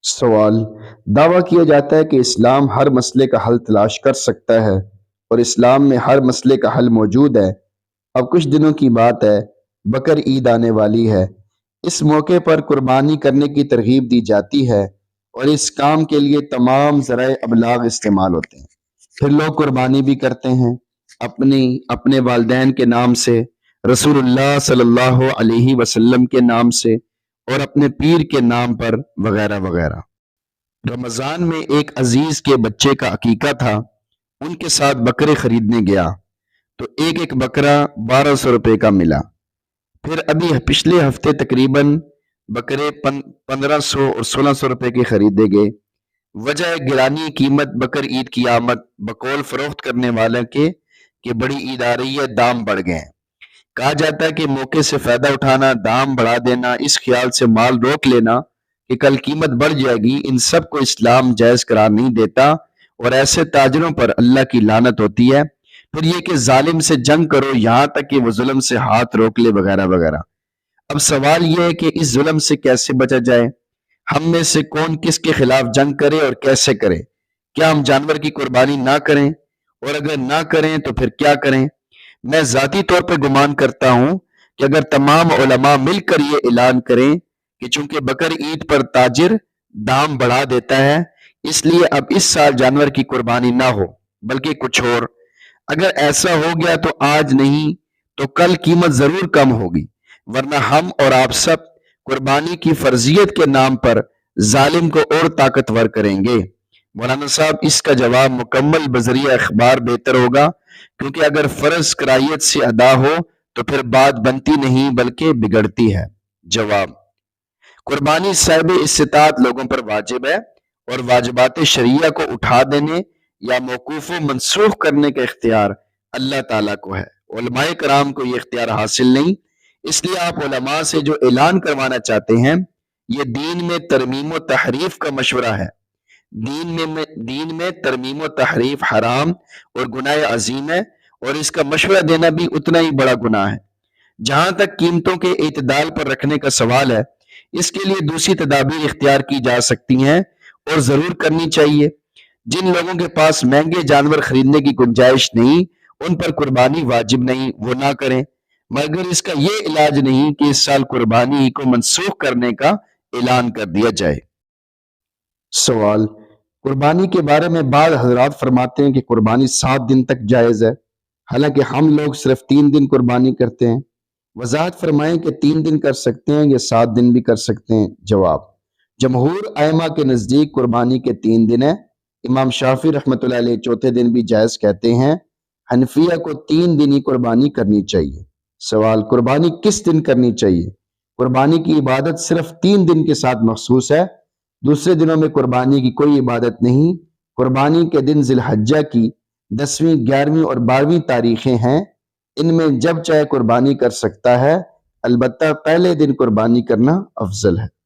سوال: دعویٰ کیا جاتا ہے کہ اسلام ہر مسئلے کا حل تلاش کر سکتا ہے اور اسلام میں ہر مسئلے کا حل موجود ہے۔ اب کچھ دنوں کی بات ہے، بقر عید آنے والی ہے۔ اس موقع پر قربانی کرنے کی ترغیب دی جاتی ہے اور اس کام کے لیے تمام ذرائع ابلاغ استعمال ہوتے ہیں۔ پھر لوگ قربانی بھی کرتے ہیں، اپنے والدین کے نام سے، رسول اللہ صلی اللہ علیہ وسلم کے نام سے اور اپنے پیر کے نام پر، وغیرہ وغیرہ۔ رمضان میں ایک عزیز کے بچے کا عقیقہ تھا، ان کے ساتھ بکرے خریدنے گیا تو ایک بکرا 1200 روپے کا ملا۔ پھر ابھی پچھلے ہفتے تقریباً بکرے 1500 اور 1600 روپے کے خریدے گئے۔ وجہ گرانی قیمت بکر عید کی آمد، بقول فروخت کرنے والے کے کہ بڑی عید آ رہی ہے، دام بڑھ گئے ہیں۔ کہا جاتا ہے کہ موقع سے فائدہ اٹھانا، دام بڑھا دینا، اس خیال سے مال روک لینا کہ کل قیمت بڑھ جائے گی، ان سب کو اسلام جائز قرار نہیں دیتا اور ایسے تاجروں پر اللہ کی لعنت ہوتی ہے۔ پھر یہ کہ ظالم سے جنگ کرو یہاں تک کہ وہ ظلم سے ہاتھ روک لے، وغیرہ وغیرہ۔ اب سوال یہ ہے کہ اس ظلم سے کیسے بچا جائے؟ ہم میں سے کون کس کے خلاف جنگ کرے اور کیسے کرے؟ کیا ہم جانور کی قربانی نہ کریں؟ اور اگر نہ کریں تو پھر کیا کریں؟ میں ذاتی طور پہ گمان کرتا ہوں کہ اگر تمام علماء مل کر یہ اعلان کریں کہ چونکہ بقر عید پر تاجر دام بڑھا دیتا ہے، اس لیے اب اس سال جانور کی قربانی نہ ہو بلکہ کچھ اور، اگر ایسا ہو گیا تو آج نہیں تو کل قیمت ضرور کم ہوگی، ورنہ ہم اور آپ سب قربانی کی فرضیت کے نام پر ظالم کو اور طاقتور کریں گے۔ مولانا صاحب، اس کا جواب مکمل بذریعہ اخبار بہتر ہوگا، کیونکہ اگر فرض کرائیت سے ادا ہو تو پھر بات بنتی نہیں بلکہ بگڑتی ہے۔ جواب: قربانی صاحب استطاعت لوگوں پر واجب ہے اور واجبات شرعیہ کو اٹھا دینے یا موقوف و منسوخ کرنے کا اختیار اللہ تعالیٰ کو ہے۔ علماء کرام کو یہ اختیار حاصل نہیں، اس لیے آپ علماء سے جو اعلان کروانا چاہتے ہیں، یہ دین میں ترمیم و تحریف کا مشورہ ہے۔ دین میں ترمیم و تحریف حرام اور گناہ عظیم ہے، اور اس کا مشورہ دینا بھی اتنا ہی بڑا گناہ ہے۔ جہاں تک قیمتوں کے اعتدال پر رکھنے کا سوال ہے، اس کے لیے دوسری تدابیر اختیار کی جا سکتی ہیں اور ضرور کرنی چاہیے۔ جن لوگوں کے پاس مہنگے جانور خریدنے کی گنجائش نہیں، ان پر قربانی واجب نہیں، وہ نہ کریں، مگر اس کا یہ علاج نہیں کہ اس سال قربانی کو منسوخ کرنے کا اعلان کر دیا جائے۔ سوال: قربانی کے بارے میں بعض حضرات فرماتے ہیں کہ قربانی 7 دن تک جائز ہے، حالانکہ ہم لوگ صرف 3 دن قربانی کرتے ہیں۔ وضاحت فرمائیں کہ 3 دن کر سکتے ہیں یا 7 دن بھی کر سکتے ہیں؟ جواب: جمہور ائمہ کے نزدیک قربانی کے 3 دن ہیں۔ امام شافعی رحمۃ اللہ علیہ چوتھے دن بھی جائز کہتے ہیں۔ حنفیہ کو 3 دن ہی قربانی کرنی چاہیے۔ سوال: قربانی کس دن کرنی چاہیے؟ قربانی کی عبادت صرف 3 دن کے ساتھ مخصوص ہے، دوسرے دنوں میں قربانی کی کوئی عبادت نہیں۔ قربانی کے دن ذی الحجہ کی 10ویں، 11ویں اور 12ویں تاریخیں ہیں، ان میں جب چاہے قربانی کر سکتا ہے، البتہ پہلے دن قربانی کرنا افضل ہے۔